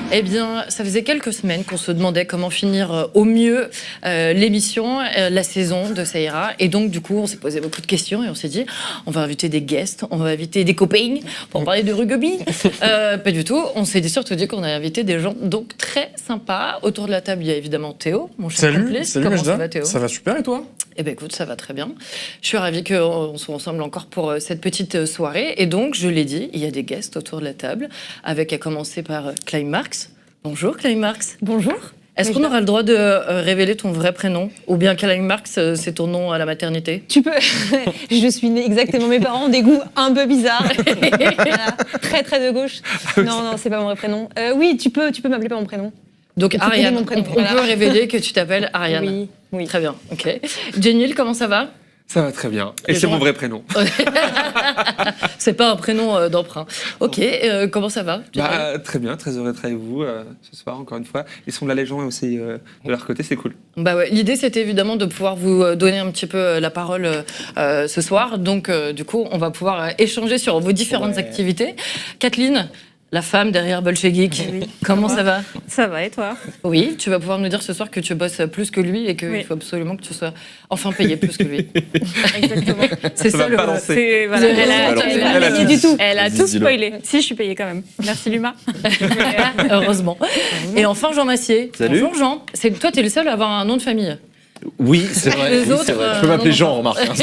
Eh bien, ça faisait quelques semaines qu'on se demandait comment finir au mieux l'émission, la saison de Ça ira. Et donc, du coup, on s'est posé beaucoup de questions et on s'est dit, on va inviter des guests, on va inviter des copains pour parler de rugby. Pas du tout. On s'est surtout dit qu'on a invité des gens donc très sympas. Autour de la table, il y a évidemment Théo, mon cher complice. Salut, comment Majda. ça va, Théo? Ça va super, et toi? Eh bien, écoute, ça va très bien. Je suis ravie qu'on soit ensemble encore pour cette petite soirée. Et donc, je l'ai dit, il y a des guests autour de la table, avec à commencer par Klein Marx. Bonjour, Klein Marx. Bonjour. Est-ce qu'on aura le droit de révéler ton vrai prénom? Ou bien Klein Marx, c'est ton nom à la maternité? Tu peux. Je suis née exactement mes parents ont des goûts un peu bizarres. Voilà. Très, très de gauche. Non, c'est pas mon vrai prénom. Oui, tu peux m'appeler par mon prénom. Donc, Tu peux Ariane, donner mon prénom, on voilà. peut révéler que tu t'appelles Ariane. Oui. Très bien, ok. Jenil, comment ça va? Ça va très bien. Et c'est mon vrai prénom. C'est pas un prénom d'emprunt. Ok, comment ça va? Très bien, très heureux d'être avec vous ce soir, encore une fois. Ils sont de la Légion aussi de leur côté, c'est cool. Bah ouais, l'idée, c'était évidemment de pouvoir vous donner un petit peu la parole ce soir. Donc, du coup, on va pouvoir échanger sur vos différentes activités. Kathleen, la femme derrière Bolchegeek, comment ça va? Ça va, et toi? Oui, tu vas pouvoir nous dire ce soir que tu bosses plus que lui et qu'il faut absolument que tu sois enfin payé plus que lui. Exactement. C'est ça le... Voilà, elle a tout Dis-le. spoilé. Si, je suis payée quand même. Merci, Luma. Heureusement. Et enfin, Jean Massier. Salut. Bonjour, Jean. Toi, t'es le seul à avoir un nom de famille. Oui, c'est vrai. Les autres, c'est vrai. Je peux m'appeler non, Jean, remarque. hein.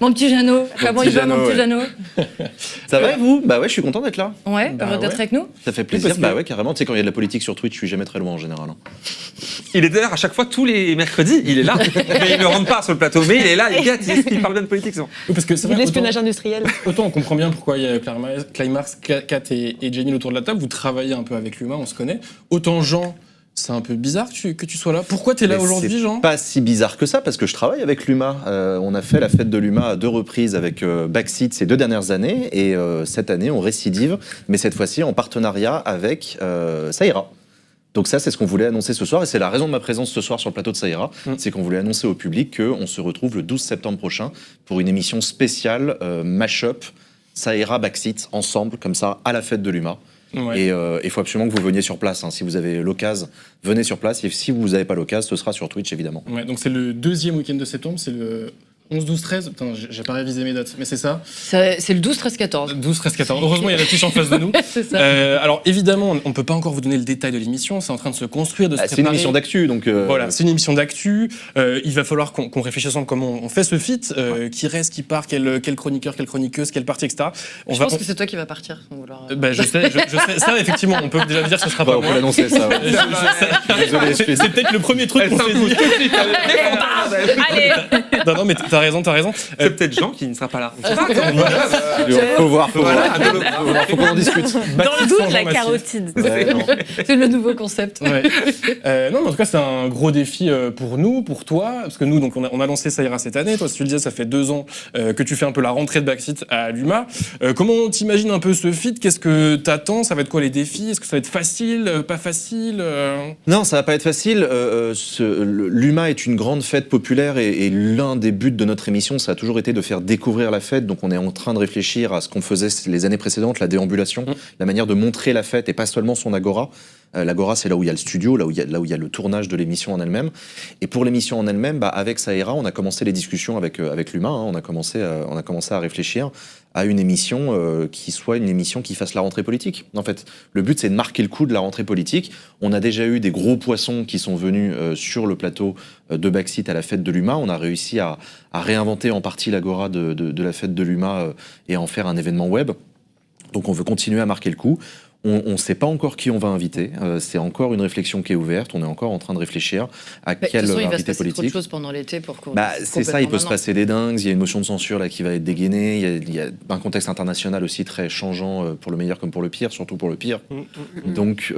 Mon petit Jeannot. Comment il va, mon petit Jeannot? Ça va et vous? Bah ouais, je suis content d'être là. Ouais, Bah heureux d'être ouais. avec nous. Ça fait plaisir. Bah ouais, carrément. Tu sais, quand il y a de la politique sur Twitch, je suis jamais très loin en général. hein. Il est d'ailleurs à chaque fois, tous les mercredis, il est là. Mais il ne rentre pas sur le plateau. Mais il est là, il parle bien de politique. c'est bon. Oui, parce que c'est De vrai, l'espionnage industriel. autant on comprend bien pourquoi il y a Klein Marx, Kat et Jenny autour de la table. Vous travaillez un peu avec l'humain, on se connaît. Autant Jean, c'est un peu bizarre que tu sois là. Pourquoi tu es là Mais aujourd'hui, c'est Jean? pas si bizarre que ça, parce que je travaille avec l'UMA. On a fait la fête de l'UMA à 2 reprises avec Backseat ces 2 dernières années. Et cette année, on récidive, mais cette fois-ci en partenariat avec Ça ira. Donc ça, c'est ce qu'on voulait annoncer ce soir, et c'est la raison de ma présence ce soir sur le plateau de Ça ira, c'est qu'on voulait annoncer au public qu'on se retrouve le 12 septembre prochain pour une émission spéciale mash-up Ça ira Backseat ensemble, comme ça, à la fête de l'UMA. Ouais. Et il faut absolument que vous veniez sur place. hein. Si vous avez l'occasion, venez sur place. Et si vous n'avez pas l'occasion, ce sera sur Twitch, évidemment. Ouais, donc c'est le 2e week-end de septembre, c'est le 11, 12, 13. Putain, j'ai pas révisé mes dates, mais c'est ça. C'est le 12, 13, 14. 12, 13, 14. Heureusement, il y a la fiche en face de nous. C'est ça. Alors évidemment, on ne peut pas encore vous donner le détail de l'émission. C'est en train de se construire, de se C'est une préparer. émission d'actu, donc... Voilà, c'est une émission d'actu. Il va falloir qu'on réfléchisse ensemble comment on fait ce feat. Qui reste, qui part, quel chroniqueur, quelle chroniqueuse, quelle partie, etc. Je pense que c'est toi qui vas partir. sans vouloir, Bah, je sais. Ça, effectivement, on peut déjà dire que ce sera Bah, pas on peut moi. l'annoncer, ça. ouais. Désolé, c'est peut-être le premier truc qu'on s'est dit. Allez. Non, mais t'as raison. C'est peut-être Jean qui ne sera pas là. On sait pas, Faut voir. Voilà. Faut qu'on en discute. Dans le doute, la carotide. Ouais, non. C'est le nouveau concept. Ouais. Non, mais en tout cas, c'est un gros défi pour nous, pour toi, parce que nous, donc, on a lancé Ça ira cette année. Toi, si tu le disais, ça fait 2 ans que tu fais un peu la rentrée de Backseat à l'UMA. Comment t'imagines un peu ce feat? Qu'est-ce que t'attends? Ça va être quoi les défis? Est-ce que ça va être facile, pas facile Non, ça va pas être facile. L'UMA est une grande fête populaire et l'un des buts de notre émission, ça a toujours été de faire découvrir la fête. Donc on est en train de réfléchir à ce qu'on faisait les années précédentes, la déambulation, la manière de montrer la fête et pas seulement son agora. L'agora, c'est là où il y a le studio, là où il y a le tournage de l'émission en elle-même. Et pour l'émission en elle-même, avec Ça ira, on a commencé les discussions avec l'UMA. hein. On a commencé à réfléchir à une émission qui soit une émission qui fasse la rentrée politique. En fait, le but, c'est de marquer le coup de la rentrée politique. On a déjà eu des gros poissons qui sont venus sur le plateau de Backseat à la fête de l'UMA. On a réussi à réinventer en partie l'agora de la fête de l'UMA et à en faire un événement web. Donc on veut continuer à marquer le coup. On ne sait pas encore qui on va inviter. C'est encore une réflexion qui est ouverte. On est encore en train de réfléchir à quel il va se invité passer trop de politique. choses pendant l'été pour qu'on... C'est ça, il peut se passer des dingues. Il y a une motion de censure là qui va être dégainée. Il y a un contexte international aussi très changeant pour le meilleur comme pour le pire, surtout pour le pire. Donc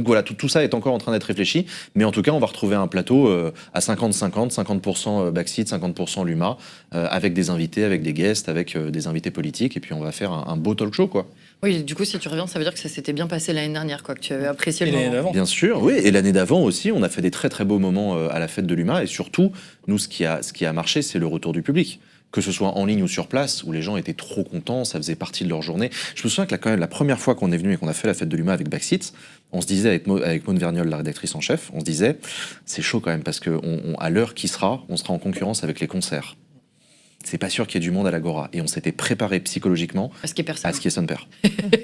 voilà, tout ça est encore en train d'être réfléchi. Mais en tout cas, on va retrouver un plateau à 50-50, 50% Backseat, 50% l'UMA, avec des invités, avec des guests, avec des invités politiques. Et puis on va faire un beau talk show, quoi. Oui, du coup, si tu reviens, ça veut dire que ça s'était bien passé l'année dernière, quoi, que tu avais apprécié Et le l'année moment. d'avant. Bien sûr, oui. Et l'année d'avant aussi, on a fait des très très beaux moments à la fête de l'UMA. Et surtout, nous, ce qui a marché, c'est le retour du public. que ce soit en ligne ou sur place, où les gens étaient trop contents, ça faisait partie de leur journée. Je me souviens que quand même, la première fois qu'on est venu et qu'on a fait la fête de l'UMA avec Backseat, on se disait avec Maud Verniol, la rédactrice en chef, on se disait, c'est chaud quand même, parce qu'à l'heure qui sera, on sera en concurrence avec les concerts. C'est pas sûr qu'il y ait du monde à l'Agora. Et on s'était préparé psychologiquement à ce qui est son père.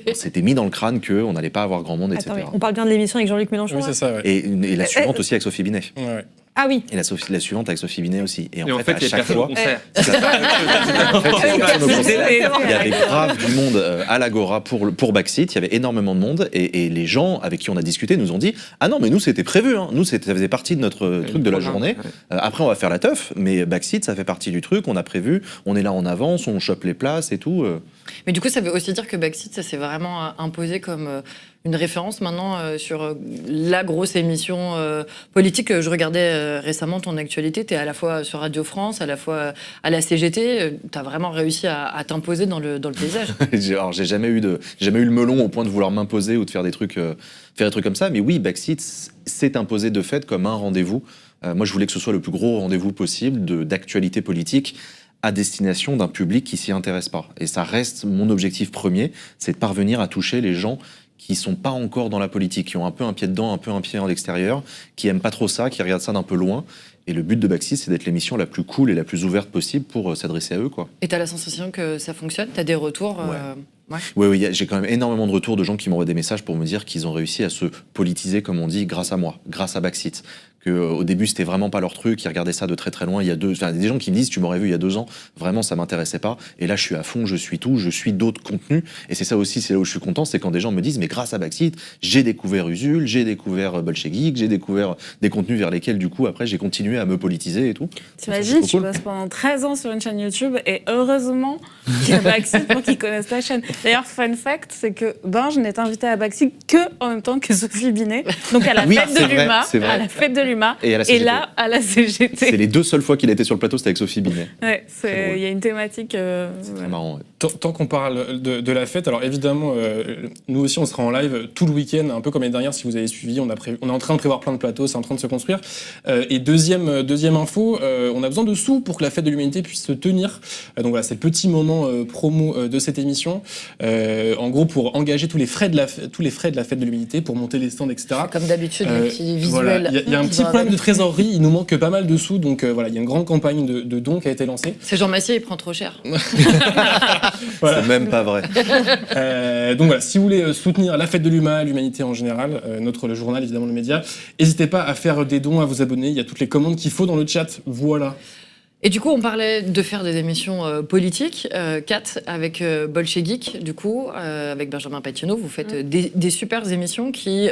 On s'était mis dans le crâne qu'on n'allait pas avoir grand monde, etc. Attends, on parle bien de l'émission avec Jean-Luc Mélenchon. Oui, c'est ça, ouais. Et la suivante aussi avec Sophie Binet. Ouais. Ah oui. Et la suivante avec Sophie Binet aussi. Et en fait, à chaque fois, il y a il y avait grave du monde à l'Agora pour Backseat. Il y avait énormément de monde. Et les gens avec qui on a discuté nous ont dit « Ah non, mais nous, c'était prévu. Hein. Nous, ça faisait partie de notre truc de la journée. Après, on va faire la teuf. Mais Backseat, ça fait partie du truc. On a prévu. On est là en avance. On chope les places et tout. » Mais du coup, ça veut aussi dire que Backseat, ça s'est vraiment imposé comme une référence maintenant sur la grosse émission politique. Je regardais récemment ton actualité. Tu es à la fois sur Radio France, à la fois à la CGT. Tu as vraiment réussi à t'imposer dans le paysage. Alors, j'ai jamais eu le melon au point de vouloir m'imposer ou de faire des trucs comme ça. Mais oui, Backseat s'est imposé de fait comme un rendez-vous. Moi, je voulais que ce soit le plus gros rendez-vous possible d'actualité politique à destination d'un public qui s'y intéresse pas. Et ça reste mon objectif premier, c'est de parvenir à toucher les gens qui sont pas encore dans la politique, qui ont un peu un pied dedans, un peu un pied à l'extérieur, qui aiment pas trop ça, qui regardent ça d'un peu loin. Et le but de Backseat, c'est d'être l'émission la plus cool et la plus ouverte possible pour s'adresser à eux, quoi. Et tu as la sensation que ça fonctionne? Tu as des retours? Oui, j'ai quand même énormément de retours de gens qui m'envoient des messages pour me dire qu'ils ont réussi à se politiser, comme on dit, grâce à moi, grâce à Backseat. Qu'au début, c'était vraiment pas leur truc, ils regardaient ça de très très loin. Il y a des gens qui me disent, tu m'aurais vu il y a 2 ans, vraiment ça m'intéressait pas. Et là, je suis à fond, je suis tout, je suis d'autres contenus. Et c'est ça aussi, c'est là où je suis content, c'est quand des gens me disent, mais grâce à Backseat, j'ai découvert Usul, j'ai découvert Bolchegeek, j'ai découvert des contenus vers lesquels, du coup, après, j'ai continué à me politiser et tout. T'imagines, tu bosses pendant 13 ans sur une chaîne YouTube et heureusement qu'il y a Backseat pour qu'ils connaissent ta chaîne. D'ailleurs, fun fact, c'est que je n'ai été invitée à Backseat que en même temps que Sophie Binet. Donc à la fête de l'UMA, et là, à la CGT. C'est les 2 seules fois qu'il a été sur le plateau, c'était avec Sophie Binet. Ouais, il y a une thématique. C'est très marrant. Ouais. Tant qu'on parle de la fête, alors évidemment, nous aussi, on sera en live tout le week-end, un peu comme l'année dernière, si vous avez suivi. On est en train de prévoir plein de plateaux, c'est en train de se construire. Et deuxième info, on a besoin de sous pour que la fête de l'humanité puisse se tenir. Donc voilà, c'est le petit moment promo de cette émission. En gros, pour engager tous les frais de la fête de l'humanité, pour monter les stands, etc. Comme d'habitude, le petit visuel. Voilà, il y a un petit problème de trésorerie, il nous manque pas mal de sous, donc voilà, il y a une grande campagne de dons qui a été lancée. C'est Jean Massier, il prend trop cher. Voilà. C'est même pas vrai. Donc voilà, si vous voulez soutenir la fête de l'UMA, l'humanité en général, le journal, évidemment, le média, n'hésitez pas à faire des dons, à vous abonner, il y a toutes les commandes qu'il faut dans le chat, voilà. Et du coup, on parlait de faire des émissions politiques. Kat, avec Bolchegeek, du coup, avec Benjamin Patino, vous faites des super émissions qui,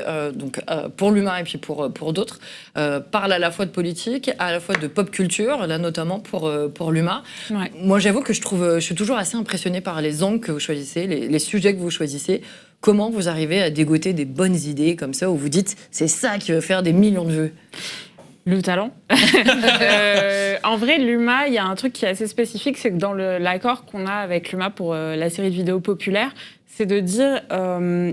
pour l'UMA et puis pour d'autres, parlent à la fois de politique, à la fois de pop culture, là notamment pour l'UMA. Ouais. Moi, j'avoue que je suis toujours assez impressionnée par les angles que vous choisissez, les sujets que vous choisissez. Comment vous arrivez à dégoter des bonnes idées comme ça, où vous dites, c'est ça qui veut faire des millions de vues? Le talent. En vrai, l'UMA, il y a un truc qui est assez spécifique, c'est que dans l'accord qu'on a avec l'UMA pour la série de vidéos populaires, c'est de dire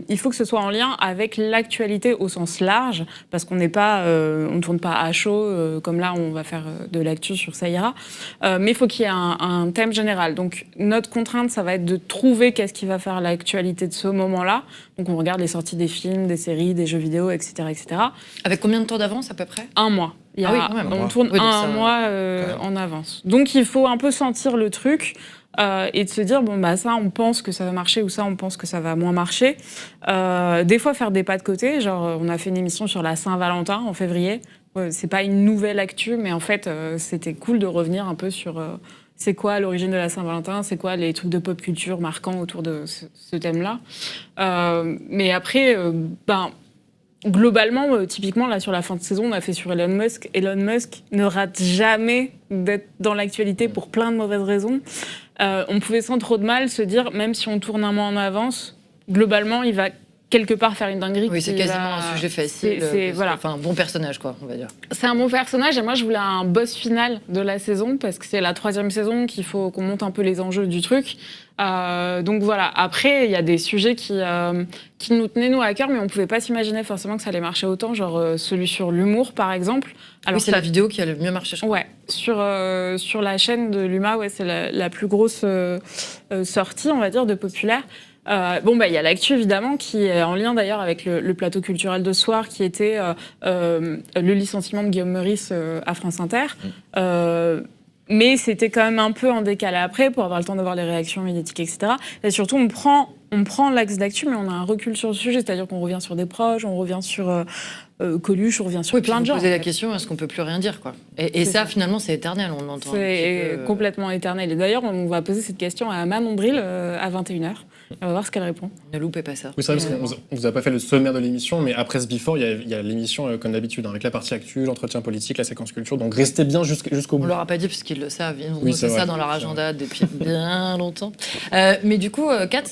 il faut que ce soit en lien avec l'actualité au sens large, parce qu'on n'est pas, on ne tourne pas à chaud, comme là on va faire de l'actu sur Ça ira, mais il faut qu'il y ait un thème général. Donc notre contrainte, ça va être de trouver qu'est-ce qui va faire l'actualité de ce moment-là. Donc on regarde les sorties des films, des séries, des jeux vidéo, etc. etc. Avec combien de temps d'avance à peu près? 1 mois. On tourne un mois en avance. Donc il faut un peu sentir le truc et de se dire, ça on pense que ça va marcher ou ça on pense que ça va moins marcher. Des fois faire des pas de côté, genre on a fait une émission sur la Saint-Valentin en février. C'est pas une nouvelle actu, mais en fait c'était cool de revenir un peu sur c'est quoi l'origine de la Saint-Valentin, c'est quoi les trucs de pop culture marquants autour de ce thème-là. Mais après, globalement, typiquement, là, sur la fin de saison, on a fait sur Elon Musk. Elon Musk ne rate jamais d'être dans l'actualité pour plein de mauvaises raisons. On pouvait sans trop de mal se dire, même si on tourne un mois en avance, globalement, il va quelque part faire une dinguerie. Oui, c'est qui quasiment va- un sujet facile. voilà. Enfin, un bon personnage, quoi, on va dire. C'est un bon personnage et moi je voulais un boss final de la saison parce que c'est la 3e saison qu'il faut qu'on monte un peu les enjeux du truc. Donc voilà, après il y a des sujets qui nous tenaient nous à cœur mais on pouvait pas s'imaginer forcément que ça allait marcher autant, genre celui sur l'humour par exemple. Alors c'est la vidéo qui a le mieux marché, je crois. Ouais, sur la chaîne de l'UMA, ouais, c'est la plus grosse sortie, on va dire, de Populaire. Il y a l'actu évidemment qui est en lien d'ailleurs avec le plateau culturel de ce soir qui était le licenciement de Guillaume Meurice à France Inter. Mais c'était quand même un peu en décalé après pour avoir le temps d'avoir les réactions médiatiques, etc. Et surtout, on prend l'axe d'actu, mais on a un recul sur le sujet, c'est-à-dire qu'on revient sur des proches, on revient sur Coluche, on revient sur plein de gens. Poser la question, est-ce qu'on peut plus rien dire, quoi. Et ça, finalement, c'est éternel, on l'entend. C'est complètement éternel. Et d'ailleurs, on va poser cette question à Manon Bril à 21h. On va voir ce qu'elle répond. Ne loupez pas ça. Oui, c'est vrai, parce qu'on ne vous a pas fait le sommaire de l'émission, mais après ce Before, il y a l'émission comme d'habitude, avec la partie actu, l'entretien politique, la séquence culture. Donc restez bien jusqu'au bout. On leur a pas dit parce qu'ils le savent. Ils ont Oui, noté c'est ça vrai. dans leur agenda depuis bien longtemps. Mais du coup, Kat,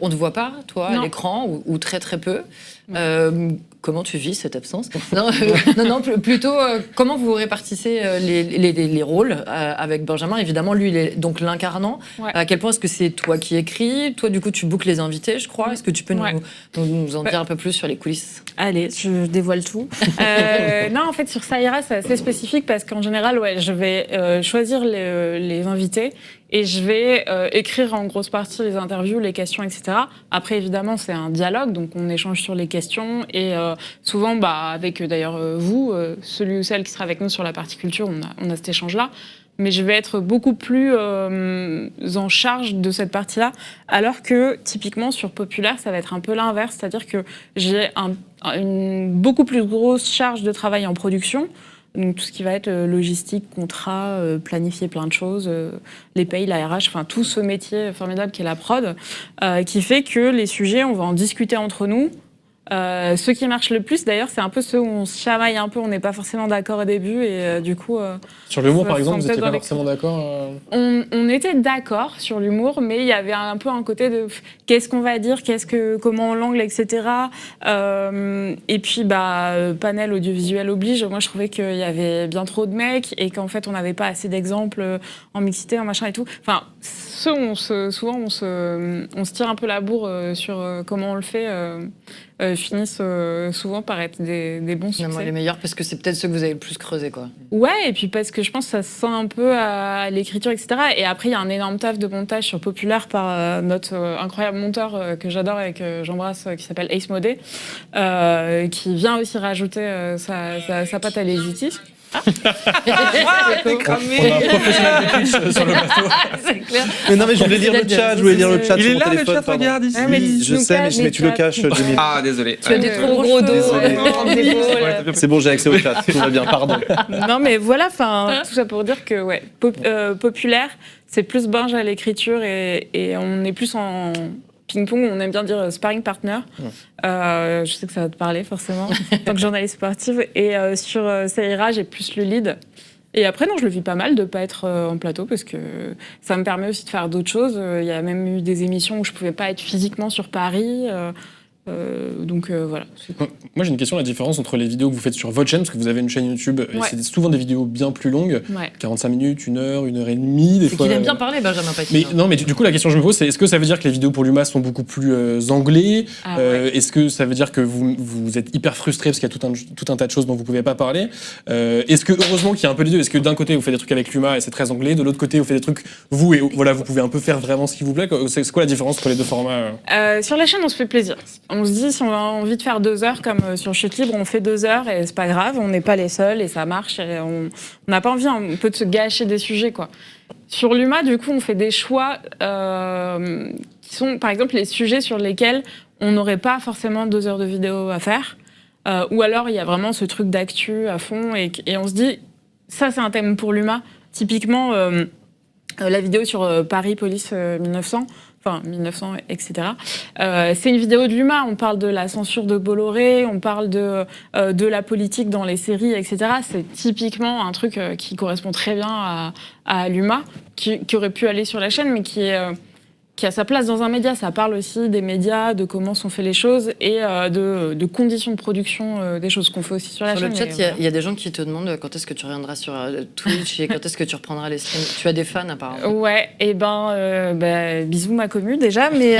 on ne voit pas, toi, à Non. l'écran, ou très très peu. Comment tu vis cette absence? Non, plutôt, comment vous répartissez les rôles avec Benjamin? Évidemment, lui, il est donc l'incarnant. Ouais. À quel point est-ce que c'est toi qui écris? Toi, du coup, tu bookes les invités, je crois. Est-ce que tu peux Ouais. nous en dire un peu plus sur les coulisses? Allez, je dévoile tout. Non, en fait, sur Saïra, c'est assez spécifique parce qu'en général, ouais, je vais choisir les invités et je vais écrire en grosse partie les interviews, les questions, etc. Après, évidemment, c'est un dialogue, donc on échange sur les questions et souvent, avec d'ailleurs vous, celui ou celle qui sera avec nous sur la partie culture, on a cet échange-là. Mais je vais être beaucoup plus en charge de cette partie-là, alors que typiquement sur Populaire, ça va être un peu l'inverse, c'est-à-dire que j'ai une beaucoup plus grosse charge de travail en production, donc tout ce qui va être logistique, contrat, planifier plein de choses, les payes, la RH, enfin tout ce métier formidable qu'est la prod, qui fait que les sujets, on va en discuter entre nous. Ceux qui marchent le plus, d'ailleurs, c'est un peu ceux où on se chamaille un peu, on n'est pas forcément d'accord au début et du coup... Sur l'humour, ça par se exemple, sent vous n'étiez peut-être pas dans les forcément d'accord on était d'accord sur l'humour, mais il y avait un peu un côté de qu'est-ce qu'on va dire, comment on l'angle, etc. Et puis, panel audiovisuel oblige. Moi, je trouvais qu'il y avait bien trop de mecs et qu'en fait, on n'avait pas assez d'exemples en mixité, en machin et tout. Enfin, souvent, on se tire un peu la bourre sur comment on le fait. Finissent souvent par être des bons Finalement, succès. les meilleurs, parce que c'est peut-être ceux que vous avez le plus creusé, quoi. Ouais, et puis parce que je pense que ça se sent un peu à l'écriture, etc. Et après, il y a un énorme taf de montage sur Populaire par notre incroyable monteur que j'adore et que j'embrasse, qui s'appelle Ace Modé, qui vient aussi rajouter sa patte à l'hésiti. On a un professionnel de Twitch sur le plateau. C'est clair. Mais non, mais je voulais lire le chat, Il sur est mon là, le téléphone. chat, pardon. regarde ici. Ouais, mais Oui, dis-nous je sais, cache, mais tu le caches, Jimmy. Ah, désolé. Tu as des trop gros dos, Désolé. grandes épaules. C'est bon, j'ai accès au chat, tout va bien, pardon. Non, mais voilà, tout ça pour dire que ouais, Populaire, c'est plus binge à l'écriture et on est plus en ping-pong, on aime bien dire sparring partner. Je sais que ça va te parler forcément, en tant que journaliste sportive. Et sur Saïra, j'ai plus le lead. Et après, non, je le vis pas mal de pas être en plateau parce que ça me permet aussi de faire d'autres choses. Il y a même eu des émissions où je pouvais pas être physiquement sur Paris. Donc voilà. Moi, j'ai une question, la différence entre les vidéos que vous faites sur votre chaîne, parce que vous avez une chaîne YouTube, et Ouais. c'est souvent des vidéos bien plus longues, Ouais. 45 minutes, 1 heure, 1 heure et demie, des C'est fois. qu'il aime bien parler, Benjamin Paty. Mais non, mais du coup, la question que je me pose, c'est est-ce que ça veut dire que les vidéos pour l'UMA sont beaucoup plus anglais? Ah, ouais. Est-ce que ça veut dire que vous êtes hyper frustré parce qu'il y a tout un tas de choses dont vous pouvez pas parler? Est-ce que, heureusement qu'il y a un peu les deux, est-ce que d'un côté vous faites des trucs avec l'UMA et c'est très anglais, de l'autre côté vous faites des trucs vous et voilà, vous pouvez un peu faire vraiment ce qui vous plaît? C'est quoi la différence entre les deux formats? Sur la chaîne, on se fait plaisir. On se dit, si on a envie de faire 2 heures, comme sur Chute Libre, on fait 2 heures et c'est pas grave, on n'est pas les seuls et ça marche. Et on n'a pas envie un peu de se gâcher des sujets, quoi. Sur l'UMA, du coup, on fait des choix qui sont, par exemple, les sujets sur lesquels on n'aurait pas forcément 2 heures de vidéo à faire. Ou alors, il y a vraiment ce truc d'actu à fond et on se dit, ça, c'est un thème pour l'UMA. Typiquement, la vidéo sur Paris Police 1900, etc. C'est une vidéo de l'UMA. On parle de la censure de Bolloré, on parle de la politique dans les séries, etc. C'est typiquement un truc qui correspond très bien à l'UMA, qui aurait pu aller sur la chaîne, mais qui est qui a sa place dans un média. Ça parle aussi des médias, de comment sont faites les choses et de conditions de production des choses qu'on fait aussi sur la Sur chaîne. le chat, mais il y a des gens qui te demandent quand est-ce que tu reviendras sur Twitch et quand est-ce que tu reprendras les streams. Tu as des fans apparemment. Ouais, et bisous ma commu déjà, mais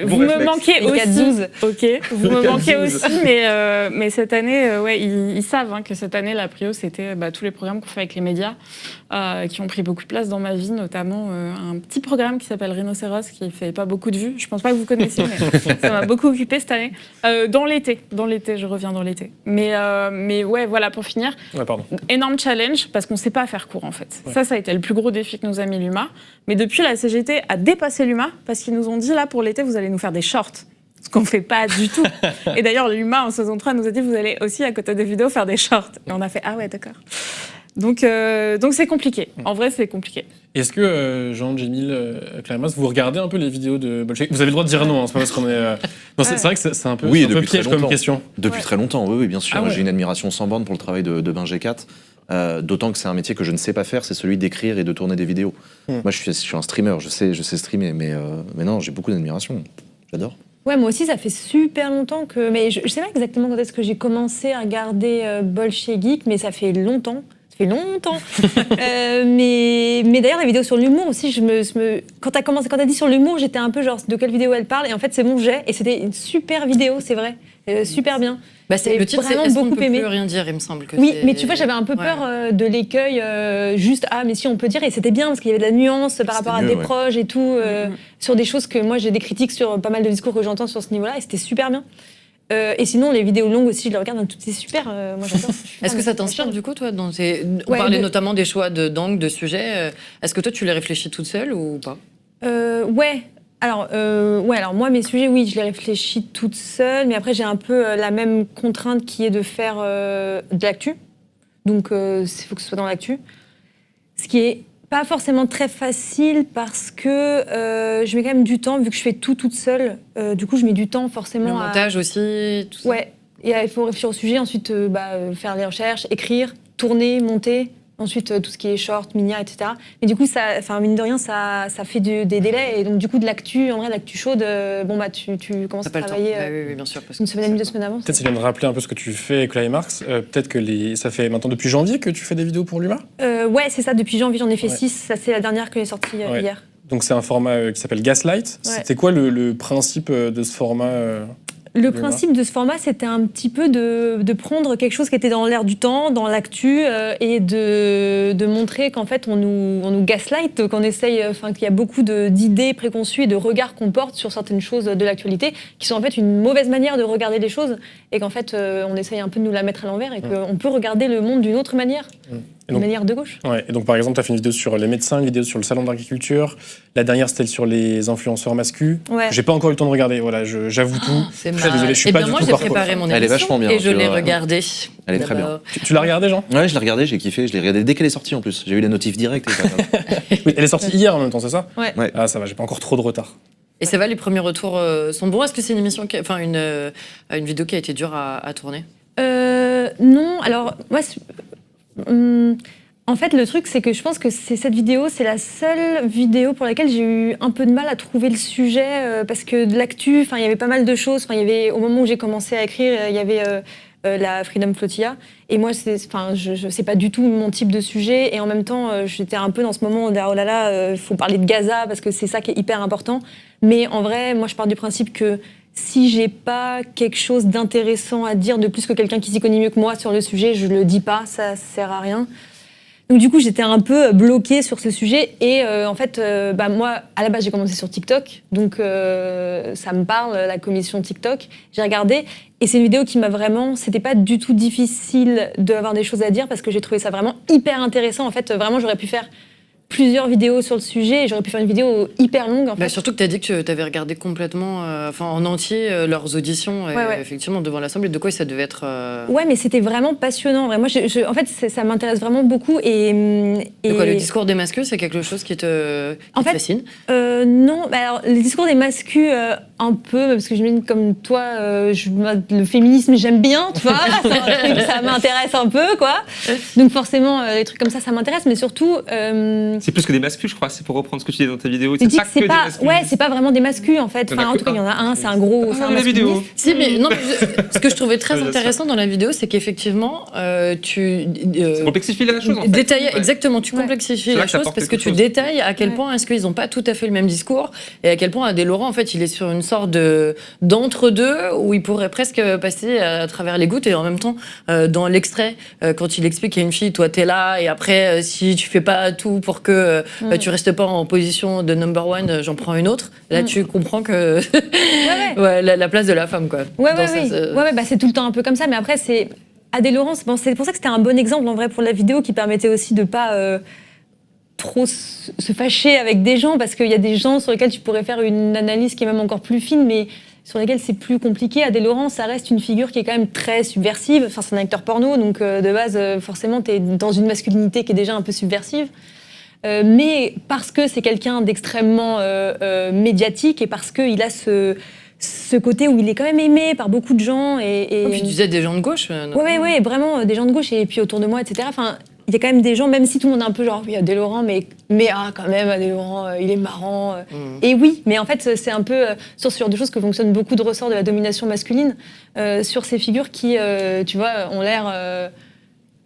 vous me manquez Et aussi. 4-12. Ok, vous me manquez aussi, mais cette année, ouais, ils savent que cette année la prio c'était tous les programmes qu'on fait avec les médias, qui ont pris beaucoup de place dans ma vie, notamment un petit programme qui s'appelle Rhinocéros qui fait pas beaucoup de vues. Je pense pas que vous connaissiez, mais ça m'a beaucoup occupé cette année. Dans l'été, je reviens dans l'été. Mais ouais, voilà pour finir. Ouais, pardon. Énorme challenge parce qu'on sait pas faire court en fait. Ouais. Ça a été le plus gros défi que nous a mis l'UMA. Mais depuis, la CGT a dépassé l'UMA parce qu'ils nous ont dit là pour l'été, vous allez nous faire des shorts. Ce qu'on fait pas du tout. Et d'ailleurs, l'UMA en saison 3 nous a dit vous allez aussi à côté des vidéos faire des shorts. Et on a fait ah ouais d'accord. Donc c'est compliqué. En vrai, c'est compliqué. Est-ce que Jean, Jamil, Claire-Mas, vous regardez un peu les vidéos de Bolshevik? Vous avez le droit de dire non, c'est pas parce qu'on est. Non, c'est vrai que c'est un peu, Oui, un peu depuis piège très comme longtemps. question. Depuis très longtemps, oui, bien sûr. Ah ouais. J'ai une admiration sans borne pour le travail de Ben G4. D'autant que c'est un métier que je ne sais pas faire, c'est celui d'écrire et de tourner des vidéos. Moi, je suis un streamer, je sais streamer, mais non, j'ai beaucoup d'admiration. J'adore. Ouais, moi aussi, ça fait super longtemps que... Mais je sais pas exactement quand est-ce que j'ai commencé à regarder Bolshevik, mais ça fait longtemps. Ça fait longtemps. Mais d'ailleurs, la vidéo sur l'humour aussi, quand t'as dit sur l'humour, j'étais un peu genre de quelle vidéo elle parle. Et en fait, c'est bon, et c'était une super vidéo, c'est vrai. Super bien. Le titre, c'est vraiment Est-ce qu'on beaucoup peut aimé. plus rien dire, il me semble. Que Oui, c'est- mais tu vois, j'avais un peu peur de l'écueil, juste mais si on peut dire, et c'était bien parce qu'il y avait de la nuance par rapport à mieux, des ouais. proches et tout, sur des choses que moi j'ai des critiques sur pas mal de discours que j'entends sur ce niveau-là, et c'était super bien. Et sinon, les vidéos longues aussi, je les regarde, c'est super. Moi j'adore. Est-ce que ça t'inspire du coup, toi on Ouais, parlait notamment des choix d'angles, de sujets. Est-ce que toi, tu les réfléchis toute seule ou pas? Ouais. Alors moi, mes sujets, oui, je les réfléchis toute seule, mais après, j'ai un peu la même contrainte qui est de faire de l'actu. Donc, il faut que ce soit dans l'actu. Ce qui est pas forcément très facile parce que je mets quand même du temps, vu que je fais tout toute seule. Du coup, je mets du temps forcément Le montage aussi, tout ça. Ouais. Et il faut réfléchir au sujet, ensuite faire les recherches, écrire, tourner, monter. Ensuite, tout ce qui est short, minia, etc. Mais du coup, mine de rien, ça fait des délais. Et donc, du coup, de l'actu, en vrai, l'actu chaude, tu commences T'as à pas le temps. travailler Oui, bien sûr. Parce une que semaine et demie, 2 semaines avant. Peut-être c'est bien de rappeler un peu ce que tu fais avec Climax. Peut-être que ça fait maintenant depuis janvier que tu fais des vidéos pour l'UMA. Ouais, c'est ça. Depuis janvier, j'en ai fait Ouais. 6. Ça, c'est la dernière que j'ai sortie Ouais. hier. Donc c'est un format qui s'appelle Gaslight. Ouais. C'était quoi le principe de ce format Le Voilà. principe de ce format, c'était un petit peu de prendre quelque chose qui était dans l'air du temps, dans l'actu, et de montrer qu'en fait, on nous gaslight, qu'on essaye, qu'il y a beaucoup d'idées préconçues et de regards qu'on porte sur certaines choses de l'actualité, qui sont en fait une mauvaise manière de regarder les choses, et qu'en fait, on essaye un peu de nous la mettre à l'envers, et qu'on peut regarder le monde d'une autre manière, d'une manière de gauche. Ouais, et donc par exemple, tu as fait une vidéo sur les médecins, une vidéo sur le salon d'agriculture. La dernière, c'était sur les influenceurs masculins. Ouais. J'ai pas encore eu le temps de regarder, voilà, j'avoue tout. c'est Je suis désolé, je suis pas du moi, tout j'ai parcours. préparé mon émission. Elle est vachement bien, Et je tu l'ai vois. regardée. Elle est très d'abord. Tu l'as regardé, Jean? Ouais, je l'ai regardé, j'ai kiffé, je l'ai regardé dès qu'elle est sortie en plus. J'ai eu les notifs directs. Oui, elle est sortie hier en même temps, c'est ça? Ouais. Ouais. Ah, ça va, j'ai pas encore trop de retard. Et ça va, les premiers retours sont bons. Est-ce que c'est une émission, une vidéo qui a été dure à tourner? Non, alors moi, en fait, le truc, c'est que je pense que cette vidéo, c'est la seule vidéo pour laquelle j'ai eu un peu de mal à trouver le sujet, parce que de l'actu, il y avait pas mal de choses. Il y avait, au moment où j'ai commencé à écrire, il y avait la Freedom Flotilla, et moi, je sais pas du tout mon type de sujet, et en même temps, j'étais un peu dans ce moment où, oh là là, il faut parler de Gaza, parce que c'est ça qui est hyper important. Mais en vrai, moi, je pars du principe que si j'ai pas quelque chose d'intéressant à dire de plus que quelqu'un qui s'y connaît mieux que moi sur le sujet, je le dis pas, ça sert à rien. Donc du coup, j'étais un peu bloquée sur ce sujet, et en fait, moi, à la base, j'ai commencé sur TikTok, donc ça me parle, la commission TikTok. J'ai regardé, et c'est une vidéo qui m'a vraiment... C'était pas du tout difficile d'avoir des choses à dire, parce que j'ai trouvé ça vraiment hyper intéressant. En fait, vraiment, j'aurais pu faire plusieurs vidéos sur le sujet, et j'aurais pu faire une vidéo hyper longue, en fait. Surtout que tu as dit que tu avais regardé complètement, en entier, leurs auditions, Ouais. effectivement, devant l'Assemblée. De quoi ça devait être... Ouais, mais c'était vraiment passionnant. Moi, en fait, ça m'intéresse vraiment beaucoup. De quoi, le discours des masculins, c'est quelque chose qui te fascine? Non, alors, le discours des masculins, un peu, parce que j'imagine comme toi, le féminisme, j'aime bien, tu vois. C'est un truc, ça m'intéresse un peu, quoi. Donc forcément, les trucs comme ça m'intéresse. Mais surtout, C'est plus que des mascus, je crois, c'est pour reprendre ce que tu dis dans ta vidéo. Tu dis que c'est des pas, masculins. ouais, c'est pas vraiment des mascus en fait. Enfin, en tout cas, il y en a un, c'est un gros. c'est un la masculiniste. vidéo. Si, mais non, ce que je trouvais très Ah, bien sûr. intéressant dans la vidéo, c'est qu'effectivement, tu Ça complexifie la chose, en fait. détailles Ouais. exactement, tu Ouais. complexifies C'est là la que ça chose apporte parce que quelque tu chose. détailles à quel Ouais. point est-ce qu'ils n'ont pas tout à fait le même discours et à quel point Adé Laurent, en fait, il est sur une sorte d'entre-deux où il pourrait presque passer à travers les gouttes et en même temps, dans l'extrait, quand il explique qu'il y a une fille, toi t'es là et après, si tu fais pas tout pour que tu restes pas en position de number one, j'en prends une autre. Là, tu comprends que Ouais, ouais. ouais, la place de la femme, quoi. Ouais, Dans ouais, ça, oui. Ouais, bah, c'est tout le temps un peu comme ça, mais après, c'est. Adé Laurent, bon, c'est pour ça que c'était un bon exemple en vrai pour la vidéo qui permettait aussi de pas trop se fâcher avec des gens, parce qu'il y a des gens sur lesquels tu pourrais faire une analyse qui est même encore plus fine, mais sur lesquels c'est plus compliqué. Adé Laurent, ça reste une figure qui est quand même très subversive. Enfin, c'est un acteur porno, donc de base, forcément, tu es dans une masculinité qui est déjà un peu subversive. Mais parce que c'est quelqu'un d'extrêmement médiatique et parce qu'il a ce côté où il est quand même aimé par beaucoup de gens. Et puis tu disais des gens de gauche. ouais, vraiment, des gens de gauche et puis autour de moi, etc. Enfin, il y a quand même des gens, même si tout le monde est un peu genre, oui, Adé Laurent, mais quand même, Adé Laurent, il est marrant. Et oui, mais en fait, c'est un peu sur ce genre de choses que fonctionnent beaucoup de ressorts de la domination masculine, sur ces figures qui, tu vois, ont l'air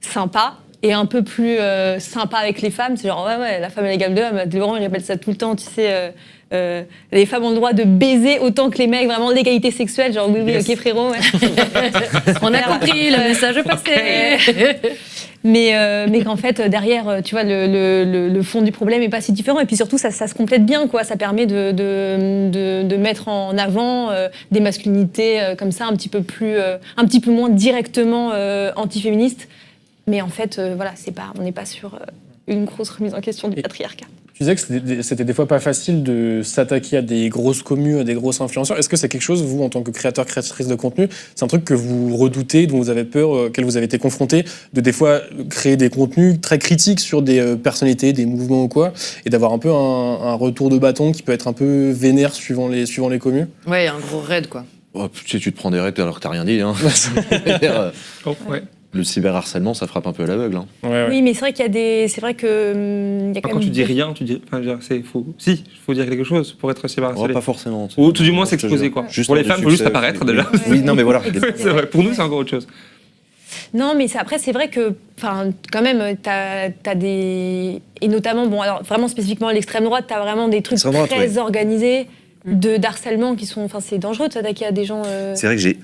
sympas et un peu plus sympa avec les femmes. C'est genre, ouais, la femme est l'égale de l'homme. Adé Laurent, il répète ça tout le temps, tu sais. Les femmes ont le droit de baiser autant que les mecs, vraiment l'égalité sexuelle, genre oui, Yes. ok frérot. Ouais. On a compris, le message est passé. Mais qu'en fait, derrière, tu vois, le fond du problème n'est pas si différent. Et puis surtout, ça se complète bien, quoi. Ça permet de mettre en avant des masculinités comme ça, un petit peu moins directement antiféministes. Mais en fait, voilà, on n'est pas sur une grosse remise en question du patriarcat. Tu disais que c'était des fois pas facile de s'attaquer à des grosses communes, à des grosses influenceurs. Est-ce que c'est quelque chose, vous, en tant que créateur, créatrice de contenu, c'est un truc que vous redoutez, dont vous avez peur, auquel vous avez été confronté, de des fois créer des contenus très critiques sur des personnalités, des mouvements ou quoi, et d'avoir un peu un retour de bâton qui peut être un peu vénère suivant les communes? Ouais, un gros raid, quoi. Oh, tu te prends des règles alors que t'as rien dit. Hein. Oh, ouais. Le cyberharcèlement, ça frappe un peu à l'aveugle. Hein. Ouais. Oui, mais c'est vrai qu'il y a c'est vrai que il y a quand Quand même tu dis rien, tu dis. Enfin, c'est faux. Si, il faut dire quelque chose pour être Oh, cyberharcelé. pas forcément. Ou tout du moins Je te s'exposer, jure. quoi. Juste Pour les pour femmes, du il faut juste succès, apparaître oui. déjà. Oui, non, mais voilà. C'est vrai. Pour nous, c'est encore autre chose. Non, mais après, c'est vrai que, quand même, t'as des... Et notamment, bon, alors, vraiment spécifiquement à l'extrême droite, t'as vraiment des trucs Extrême droite, très oui. organisés d'harcèlement qui sont... Enfin, c'est dangereux de s'attaquer à des gens... C'est vrai que j'ai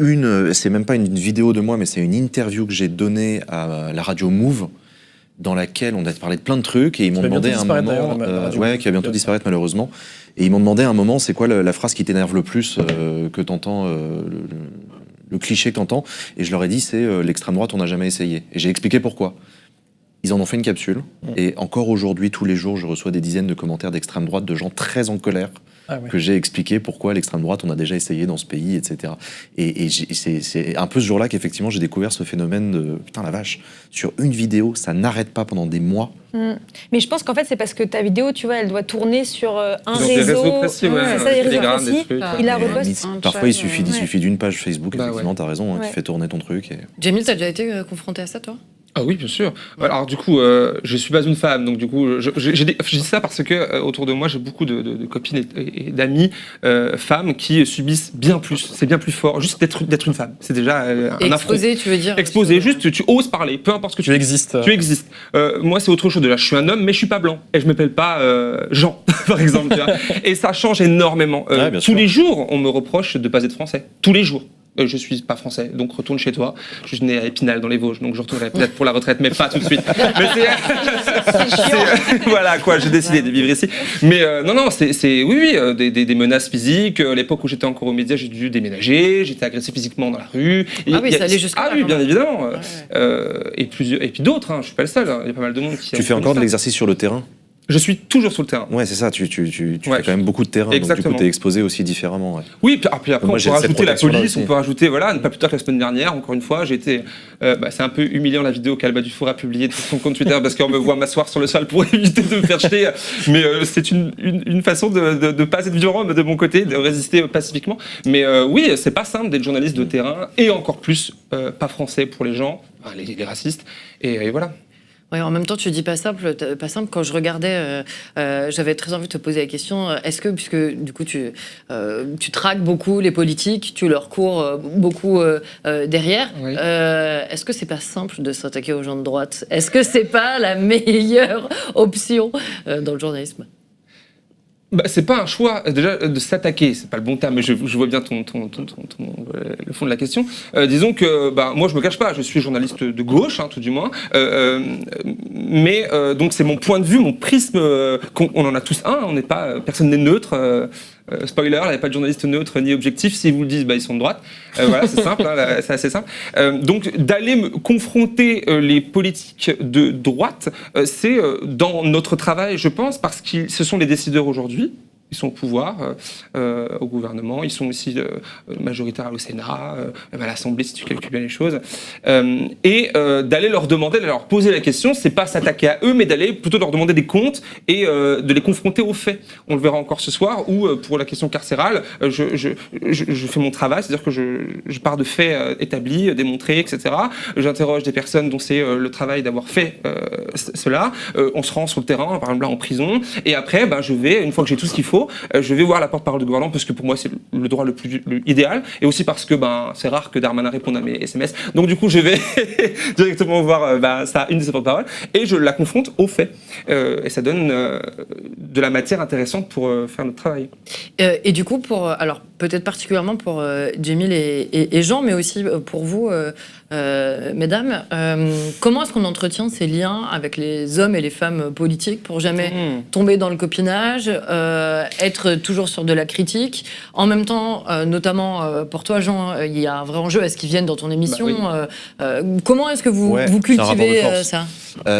c'est même pas une vidéo de moi, mais c'est une interview que j'ai donnée à la radio Move, dans laquelle on a parlé de plein de trucs, et ils m'ont va demandé bientôt à un disparaître, moment, d'ailleurs, la radio ouais, Move. qui va bientôt disparaître malheureusement, et ils m'ont demandé à un moment, c'est quoi la phrase qui t'énerve le plus, que t'entends, le cliché que t'entends, et je leur ai dit, c'est l'extrême droite, on n'a jamais essayé, et j'ai expliqué pourquoi. Ils en ont fait une capsule, et encore aujourd'hui, tous les jours, je reçois des dizaines de commentaires d'extrême droite, de gens très en colère, Ah ouais. que j'ai expliqué pourquoi l'extrême droite, on a déjà essayé dans ce pays, etc. Et c'est un peu ce jour-là qu'effectivement j'ai découvert ce phénomène de putain la vache, sur une vidéo, ça n'arrête pas pendant des mois. Mais je pense qu'en fait, c'est parce que ta vidéo, tu vois, elle doit tourner sur un Dans des réseau. réseaux précis, ouais. C'est ça, les réseaux Telegram, des précis. trucs. Il la Et reposte. parfois il suffit d'une page Facebook, Bah effectivement, ouais. t'as raison, hein, Ouais. qui fait tourner ton truc. Et... Jamil, t'as déjà été confronté à ça, toi? Ah oui, bien sûr. Alors du coup, je suis pas une femme, donc du coup, je dis ça parce que autour de moi, j'ai beaucoup de copines et d'amis femmes qui subissent bien plus. C'est bien plus fort. Juste d'être une femme, c'est déjà un affront. Exposé, tu veux dire? Exposé, juste tu oses parler, peu importe ce que Tu existes. Tu existes. Moi, c'est autre chose. Déjà, je suis un homme, mais je suis pas blanc et je m'appelle pas Jean, par exemple. Tu vois. Et ça change énormément. Ouais, bien tous sûr. les jours, on me reproche de pas être français. Tous les jours. Je suis pas français, donc retourne chez toi. Je suis né à Épinal dans les Vosges, donc je retournerai peut-être pour la retraite, mais pas tout de suite. Mais voilà quoi, j'ai décidé de vivre ici. Mais non, oui, des menaces physiques. À l'époque où j'étais encore aux médias, j'ai dû déménager, j'étais agressé physiquement dans la rue. Ah oui, ça allait jusque-là, Ah oui, quand bien même. évidemment. Ouais. Et puis d'autres, hein, je suis pas le seul. Hein. Il y a pas mal de monde qui. Tu fais encore de l'exercice sur le terrain? Je suis toujours sur le terrain. Ouais, c'est ça, tu Ouais. fais quand même beaucoup de terrain, donc du Exactement. coup t'es exposé aussi différemment. Ouais. Oui, puis après Moi, on j'ai peut cette rajouter la protection-là police, aussi. on peut rajouter, voilà, pas plus tard que la semaine dernière, encore une fois, j'ai été, c'est un peu humiliant la vidéo qu'Alba Dufour a publiée sur son compte Twitter parce qu'on me voit m'asseoir sur le sol pour éviter de me faire jeter, mais c'est une façon de pas être violent de mon côté, de résister pacifiquement. Mais oui, c'est pas simple d'être journaliste de terrain et encore plus pas français pour les gens, les racistes, et voilà. Ouais, en même temps, tu dis pas simple. Quand je regardais, j'avais très envie de te poser la question, est-ce que, puisque du coup tu traques beaucoup les politiques, tu leur cours beaucoup derrière, Oui. est-ce que c'est pas simple de s'attaquer aux gens de droite? Est-ce que c'est pas la meilleure option dans le journalisme? C'est pas un choix déjà de s'attaquer, c'est pas le bon terme, mais je vois bien le fond de la question. Disons que moi je me cache pas, je suis journaliste de gauche, tout du moins, mais donc c'est mon point de vue, mon prisme. On en a tous un, on n'est pas, personne n'est neutre. Spoiler, il n'y a pas de journaliste neutre ni objectif. S'ils vous le disent, ils sont de droite. Voilà, c'est simple, c'est assez simple. Donc d'aller me confronter les politiques de droite, c'est dans notre travail, je pense, parce que ce sont les décideurs aujourd'hui. Ils sont au pouvoir, au gouvernement, ils sont aussi majoritaires au Sénat, même à l'Assemblée si tu calcules bien les choses. Et d'aller leur demander, de leur poser la question, c'est pas s'attaquer à eux, mais d'aller plutôt leur demander des comptes et de les confronter aux faits. On le verra encore ce soir, où pour la question carcérale, je fais mon travail, c'est-à-dire que je pars de faits établis, démontrés, etc. J'interroge des personnes dont c'est le travail d'avoir fait cela. On se rend sur le terrain, par exemple là en prison, et après, je vais, une fois que j'ai tout ce qu'il faut, je vais voir la porte-parole du gouvernement parce que pour moi c'est le droit le plus idéal, et aussi parce que c'est rare que Darmanin réponde à mes SMS, donc du coup je vais directement voir une de ses porte-paroles et je la confronte aux faits, et ça donne de la matière intéressante pour faire notre travail. Et du coup, alors peut-être particulièrement pour Djemil et Jean, mais aussi pour vous, mesdames, comment est-ce qu'on entretient ces liens avec les hommes et les femmes politiques pour jamais tomber dans le copinage, être toujours sur de la critique, en même temps, notamment pour toi, Jean, il y a un vrai enjeu à ce qu'ils viennent dans ton émission. Comment est-ce que vous cultivez ça?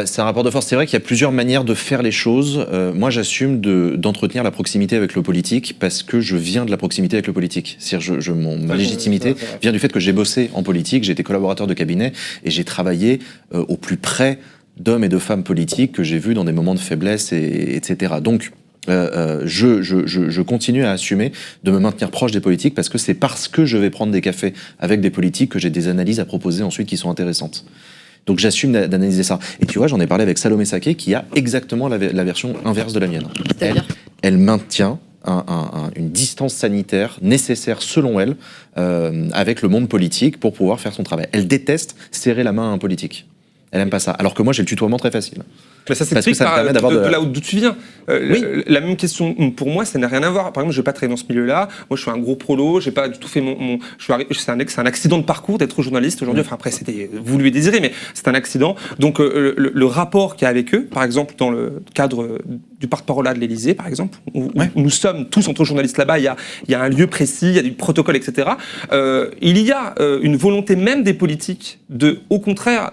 C'est un rapport de force. C'est vrai qu'il y a plusieurs manières de faire les choses. Moi, j'assume d'entretenir la proximité avec le politique parce que je viens de la proximité avec le politique. C'est-à-dire, ma légitimité vient du fait que j'ai bossé en politique, j'ai été collaborateur de cabinet et j'ai travaillé au plus près d'hommes et de femmes politiques que j'ai vus dans des moments de faiblesse, etc. Donc, je continue à assumer de me maintenir proche des politiques parce que c'est parce que je vais prendre des cafés avec des politiques que j'ai des analyses à proposer ensuite qui sont intéressantes. Donc j'assume d'analyser ça. Et tu vois, j'en ai parlé avec Salomé Saké qui a exactement la version inverse de la mienne. Elle maintient une distance sanitaire nécessaire selon elle avec le monde politique pour pouvoir faire son travail. Elle déteste serrer la main à un politique. Elle aime pas ça. Alors que moi, j'ai le tutoiement très facile. Mais ça s'explique par de là d'où tu viens. La même question pour moi, ça n'a rien à voir. Par exemple, je n'ai pas travaillé dans ce milieu-là. Moi, je suis un gros prolo. J'ai pas du tout fait c'est un accident de parcours d'être journaliste aujourd'hui. Enfin, après, c'était voulu et désiré, mais c'est un accident. Donc, le rapport qu'il y a avec eux, par exemple, dans le cadre du porte-parole de l'Élysée, par exemple, où nous sommes tous entre journalistes là-bas, il y a un lieu précis, il y a du protocole, etc. Il y a une volonté même des politiques de, au contraire,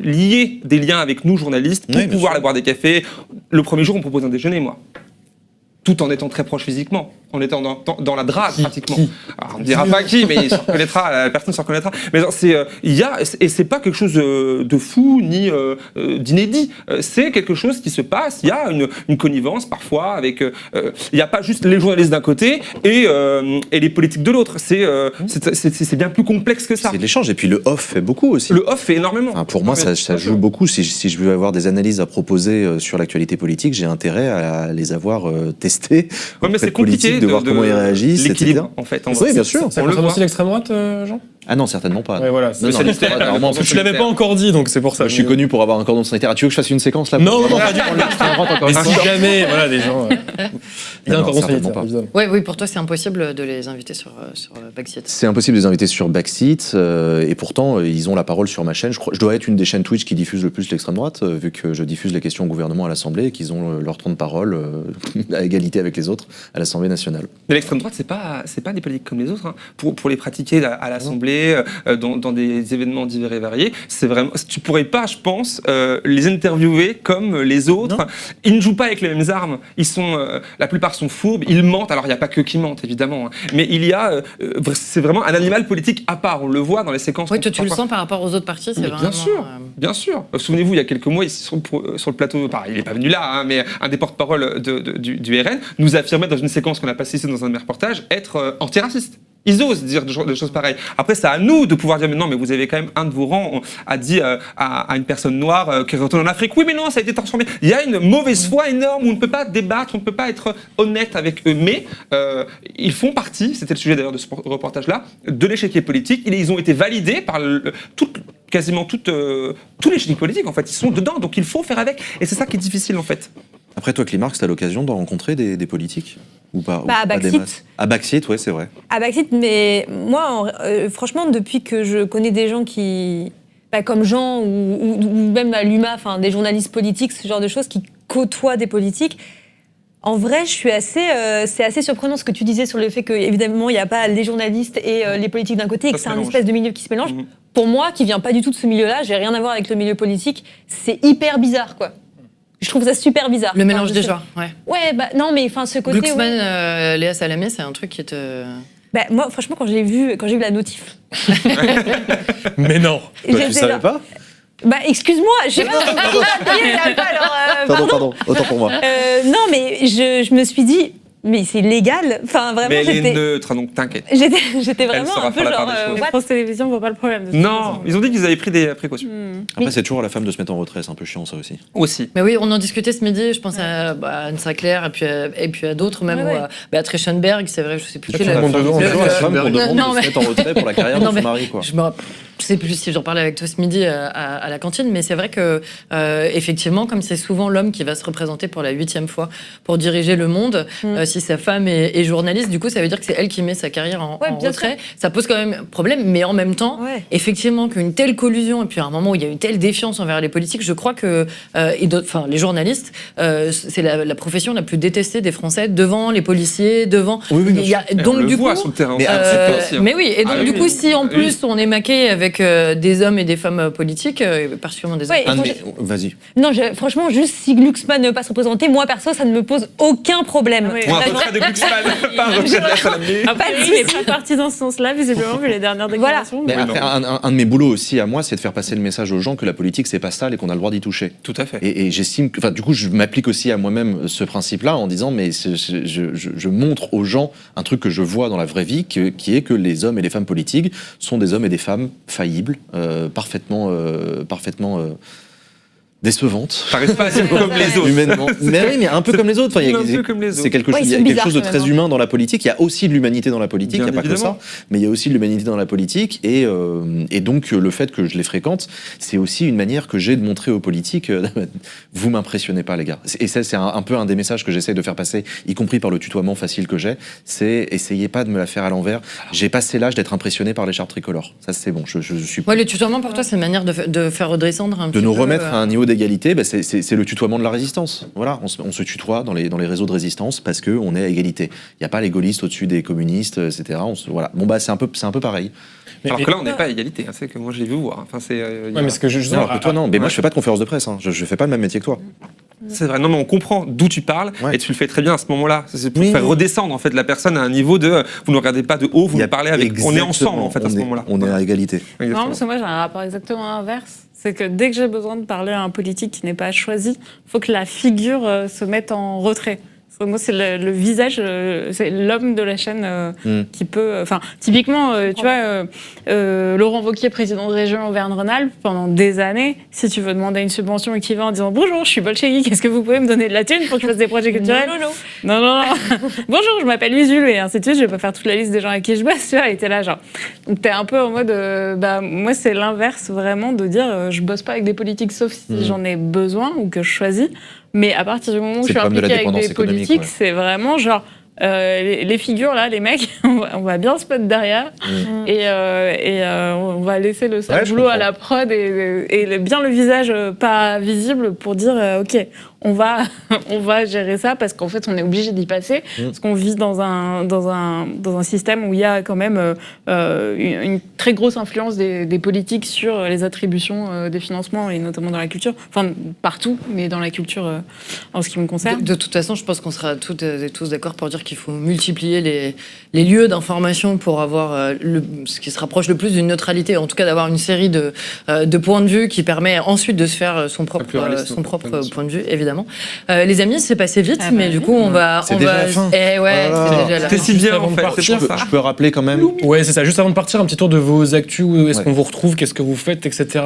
lier des liens avec nous, journalistes, pour pouvoir aller boire des cafés. Le premier jour, on propose un déjeuner, moi. Tout en étant très proche physiquement, en étant dans la drague pratiquement. Alors, on ne dira pas qui, mais la personne se reconnaîtra. Mais il y a, et c'est pas quelque chose de fou ni d'inédit. C'est quelque chose qui se passe. Il y a une connivence parfois avec. Il n'y a pas juste les journalistes d'un côté et les politiques de l'autre. C'est bien plus complexe que ça. C'est de l'échange. Et puis le off fait beaucoup aussi. Le off fait énormément. Enfin, pour moi, ça joue beaucoup. Si je veux avoir des analyses à proposer sur l'actualité politique, j'ai intérêt à les avoir testées. Mais c'est compliqué de voir comment ils réagissent. L'équilibre, en fait. Oui, bien sûr. Ça concerne aussi l'extrême droite, Jean? Ah non, certainement pas. Ouais, voilà. Je l'avais pas encore dit, donc c'est pour ça. Je suis connu pour avoir un cordon sanitaire. Tu veux que je fasse une séquence là? Non, pas du tout. Mais si jamais, voilà, des gens. Il y a un cordon sanitaire, évidemment. Oui, pour toi, c'est impossible de les inviter sur Backseat. C'est impossible de les inviter sur Backseat, et pourtant, ils ont la parole sur ma chaîne. Je dois être une des chaînes Twitch qui diffuse le plus l'extrême droite, vu que je diffuse les questions au gouvernement à l'Assemblée et qu'ils ont leur temps de parole à égalité avec les autres à l'Assemblée nationale. Mais l'extrême droite, c'est pas des politiques comme les autres. Hein. Pour les pratiquer à l'Assemblée, dans des événements divers et variés, c'est vraiment. Tu pourrais pas, je pense, les interviewer comme les autres. Non. Ils ne jouent pas avec les mêmes armes. Ils sont, la plupart sont fourbes. Ils mentent. Alors il n'y a pas que qui mentent, évidemment. Hein. Mais il y a, c'est vraiment un animal politique à part. On le voit dans les séquences. Oui, toi tu le sens par rapport aux autres partis, c'est vraiment. Bien sûr. Souvenez-vous, il y a quelques mois ici sur le plateau. Il n'est pas venu là, hein, mais un des porte-parole du RN nous affirmait dans une séquence qu'on a passée ici dans un de mes reportages être antiraciste. Ils osent dire des choses pareilles. Après, c'est à nous de pouvoir dire, mais non, mais vous avez quand même un de vos rangs a dit à une personne noire qui retourne en Afrique, oui, mais non, ça a été transformé. Il y a une mauvaise foi énorme où on ne peut pas débattre, on ne peut pas être honnête avec eux. Mais ils font partie, c'était le sujet d'ailleurs de ce reportage-là, de l'échiquier politique. Ils ont été validés par quasiment tous l'échiquier politique, en fait. Ils sont dedans, donc il faut faire avec. Et c'est ça qui est difficile, en fait. Après, toi, Clémarx, tu as l'occasion de rencontrer des politiques ou pas? Bah, à Backseat. À Backseat, ouais, c'est vrai. À Backseat, mais moi, franchement, depuis que je connais des gens qui, comme Jean ou même à l'UMA, enfin des journalistes politiques, ce genre de choses, qui côtoient des politiques, en vrai, c'est assez surprenant ce que tu disais sur le fait qu'évidemment, il n'y a pas les journalistes et les politiques d'un côté, et que c'est un espèce de milieu qui se mélange. Pour moi, qui vient pas du tout de ce milieu-là, j'ai rien à voir avec le milieu politique, c'est hyper bizarre, quoi. Je trouve ça super bizarre. Le mélange des genres, ouais. Ouais, bah non, mais enfin ce côté. Glucksmann, Léa Salamé, c'est un truc qui te. Bah, moi, franchement, quand j'ai vu la notif. Mais non. Toi, tu savais pas? Bah, excuse-moi, je sais pas. Alors, Pardon, autant pour moi. Non, mais je me suis dit, mais c'est légal. Enfin, vraiment, mais elle est neutre, donc t'inquiète. J'étais vraiment un peu genre. France Télévisions voit pas le problème. Non, ils ont dit qu'ils avaient pris des précautions. Après, c'est toujours à la femme de se mettre en retrait, c'est un peu chiant, ça aussi. Aussi. Mais oui, on en discutait ce midi, je pense à Anne Sinclair et puis à d'autres, même ou à Béatrice Schoenberg, c'est vrai, je sais plus C'est la femme de Non, se mettre en retrait pour la carrière de son mari, quoi. Je sais plus si j'en parlais avec toi ce midi à la cantine, mais c'est vrai que effectivement, comme c'est souvent l'homme qui va se représenter pour la 8e fois pour diriger le monde, si sa femme est journaliste, du coup, ça veut dire que c'est elle qui met sa carrière en retrait. Ça pose quand même problème, mais en même temps, effectivement, qu'une telle collusion et puis à un moment où il y a une telle défiance envers les politiques, je crois que les journalistes, c'est la profession la plus détestée des Français devant les policiers, devant. Donc du coup, sur le terrain. Mais oui, et donc du coup, si en plus on est maqué avec des hommes et des femmes politiques, particulièrement des hommes. Vas-y. Non, franchement, juste si Glucksmann ne veut pas se représenter, moi perso, ça ne me pose aucun problème. Moi, un retrait de Glucksmann, pas un retrait de la Salamé. Après, il n'est pas parti dans ce sens-là, visiblement, vu les dernières déclarations. Mais après, un de mes boulots aussi à moi, c'est de faire passer le message aux gens que la politique, c'est pas sale et qu'on a le droit d'y toucher. Tout à fait. Et j'estime que, du coup, je m'applique aussi à moi-même ce principe-là en disant, mais je montre aux gens un truc que je vois dans la vraie vie, qui est que les hommes et les femmes politiques sont des hommes et des femmes faillibles, parfaitement décevantes. T'arrives pas à dire comme les autres. Humainement. Mais oui, mais un peu comme les autres. Enfin, c'est quelque chose, il y a quelque chose de très humain dans la politique. Il y a aussi de l'humanité dans la politique. Il n'y a pas que ça. Mais il y a aussi de l'humanité dans la politique. Et donc, le fait que je les fréquente, c'est aussi une manière que j'ai de montrer aux politiques vous m'impressionnez pas, les gars. Et ça, c'est un peu un des messages que j'essaie de faire passer, y compris par le tutoiement facile que j'ai. C'est essayez pas de me la faire à l'envers. J'ai passé l'âge d'être impressionné par l'écharpe tricolore. Ça, c'est bon. Je suis. Ouais, le tutoiement pour toi, c'est une manière de faire redescendre un petit peu. De nous remettre à un niveau d'égalité, c'est le tutoiement de la résistance. Voilà, on se tutoie dans les réseaux de résistance parce qu'on est à égalité. Il n'y a pas les gaullistes au-dessus des communistes, etc. Voilà. Bon, c'est un peu pareil. Alors que là, on n'est pas à égalité. C'est que moi, j'ai vu voir. Enfin, mais ce que alors que toi, non. Mais moi, je fais pas de conférence de presse. Je fais pas le même métier que toi. C'est vrai, non mais on comprend d'où tu parles et tu le fais très bien à ce moment-là. C'est pour faire redescendre en fait la personne à un niveau de vous ne regardez pas de haut, vous nous parlez avec. On est ensemble en fait à ce moment-là. On est à égalité. Non, parce que moi j'ai un rapport exactement inverse. C'est que dès que j'ai besoin de parler à un politique qui n'est pas choisi, il faut que la figure se mette en retrait. Moi, c'est le visage, c'est l'homme de la chaîne qui peut... Enfin, typiquement, tu vois, Laurent Wauquiez, président de région Auvergne-Rhône-Alpes, pendant des années, si tu veux demander une subvention et qu'il va en disant « Bonjour, je suis bolchevique, est-ce que vous pouvez me donner de la thune pour que je fasse des projets culturels ?» Non. Bonjour, je m'appelle Usul, et ainsi de suite, je vais pas faire toute la liste des gens avec qui je bosse, tu vois, et t'es là, genre... Donc, t'es un peu en mode... moi, c'est l'inverse, vraiment, de dire je bosse pas avec des politiques, sauf si j'en ai besoin ou que je choisis. Mais à partir du moment où je suis impliquée avec des politiques, c'est vraiment genre les figures là, les mecs, on va bien se mettre derrière et on va laisser le sale boulot à la prod et bien le visage pas visible pour dire ok, on va gérer ça parce qu'en fait on est obligé d'y passer parce qu'on vit dans un système où il y a quand même une très grosse influence des politiques sur les attributions des financements et notamment dans la culture, enfin partout, mais dans la culture en ce qui me concerne. De toute façon, je pense qu'on sera toutes et tous d'accord pour dire qu'il faut multiplier les lieux d'information pour avoir ce qui se rapproche le plus d'une neutralité, en tout cas d'avoir une série de points de vue qui permet ensuite de se faire son propre point de vue, évidemment. évidemment. Les amis, c'est passé vite, mais du coup, on va... C'est déjà la fin. Eh ouais, Oh là c'est là. déjà la T'es fin. si bien Avant en de fait, partir, c'est pour ça. Je peux rappeler quand même. Ouais, c'est ça. Juste avant de partir, un petit tour de vos actus, où est-ce Ouais. qu'on vous retrouve, qu'est-ce que vous faites, etc.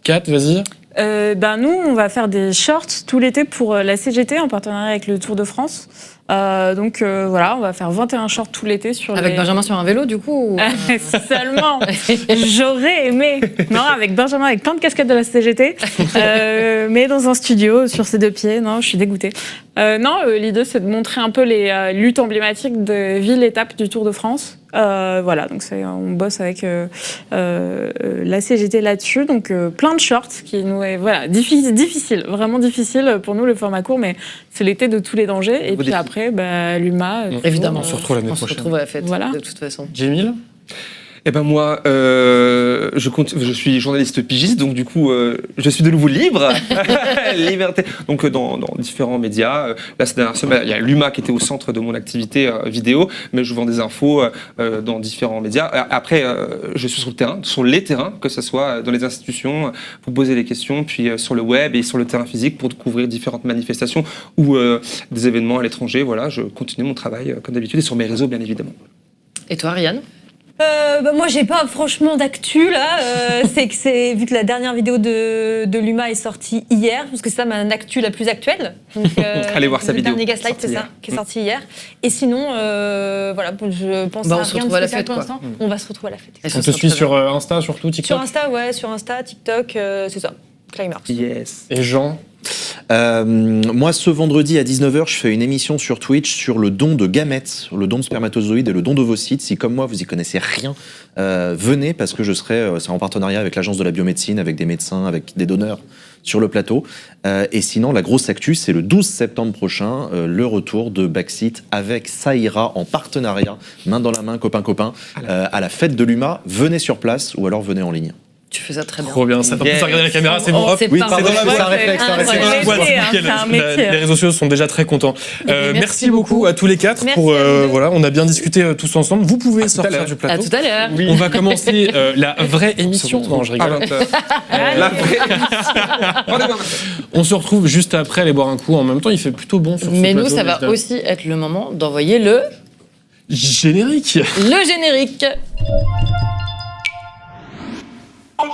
Kat, vas-y. Nous, on va faire des shorts tout l'été pour la CGT en partenariat avec le Tour de France. Voilà, on va faire 21 shorts tout l'été sur Avec les... Benjamin sur un vélo, du coup ou- Si seulement. J'aurais aimé. Non, avec Benjamin, avec plein de casquettes de la CGT, mais dans un studio sur ses deux pieds. Non, je suis dégoûtée. L'idée, c'est de montrer un peu les luttes emblématiques de ville-étape du Tour de France. Voilà, donc on bosse avec la CGT là-dessus. Donc plein de shorts qui nous est difficile, vraiment difficile pour nous le format court, mais c'est l'été de tous les dangers. Et puis après, l'UMA. Évidemment, On se retrouve l'année on se prochaine. retrouve à la fête, Voilà. de toute façon. Jamil. Eh ben moi, je suis journaliste pigiste, donc du coup, je suis de nouveau libre. Liberté. Donc dans différents médias. Là, ces dernières semaines, il y a l'UMA qui était au centre de mon activité vidéo, mais je vends des infos dans différents médias. Après, je suis sur le terrain, sur les terrains, que ce soit dans les institutions, pour poser des questions, puis sur le web et sur le terrain physique pour couvrir différentes manifestations ou des événements à l'étranger. Voilà, je continue mon travail comme d'habitude et sur mes réseaux, bien évidemment. Et toi, Ariane? Moi, j'ai pas franchement d'actu là. Vu que la dernière vidéo de Luma est sortie hier, parce que c'est ça ma actu la plus actuelle. Donc, Allez voir sa vidéo. Le dernier Gaslight, Sorti c'est ça, hier. qui est sorti hier. Et sinon, voilà, je pense Bah, à on se rien de retrouve à la spécial fête, pour quoi. l'instant. On va se retrouver à la fête. Et On ce te sera suit très sur bien. Insta, surtout TikTok. Sur Insta, TikTok, c'est ça. Climbers. Yes. Et Jean. Moi, ce vendredi à 19h, je fais une émission sur Twitch sur le don de gamètes, le don de spermatozoïdes et le don d'ovocytes. Si, comme moi, vous y connaissez rien, venez parce que je serai c'est en partenariat avec l'Agence de la biomédecine, avec des médecins, avec des donneurs sur le plateau. Et sinon, la grosse actu, c'est le 12 septembre prochain, le retour de Backseat avec Saïra en partenariat, main dans la main, copain, à la fête de l'UMA. Venez sur place ou alors venez en ligne. Tu fais ça très bien. Trop bien. Ça, Yes. regarder la caméra, c'est bon. Oh, Hop. c'est Oui, parfait. pardon, c'est dans la c'est un boîte. réflexe, Ah, c'est un ouais. réflexe. Voilà, métier, hein, nickel. c'est un métier. Les réseaux sociaux sont déjà très contents. Merci Merci beaucoup à tous les quatre Merci pour à vous deux. voilà, on a bien discuté tous ensemble. Vous pouvez sortir l'heure. du À plateau. tout à l'heure. On va commencer la vraie émission. Non, je À rigole. 20h. La vraie Rendez-vous à 20h. On se retrouve juste après aller boire un coup. En même temps, il fait plutôt bon sur ce Mais nous, plateau, ça va évidemment. aussi être le moment d'envoyer le Générique. générique. I'm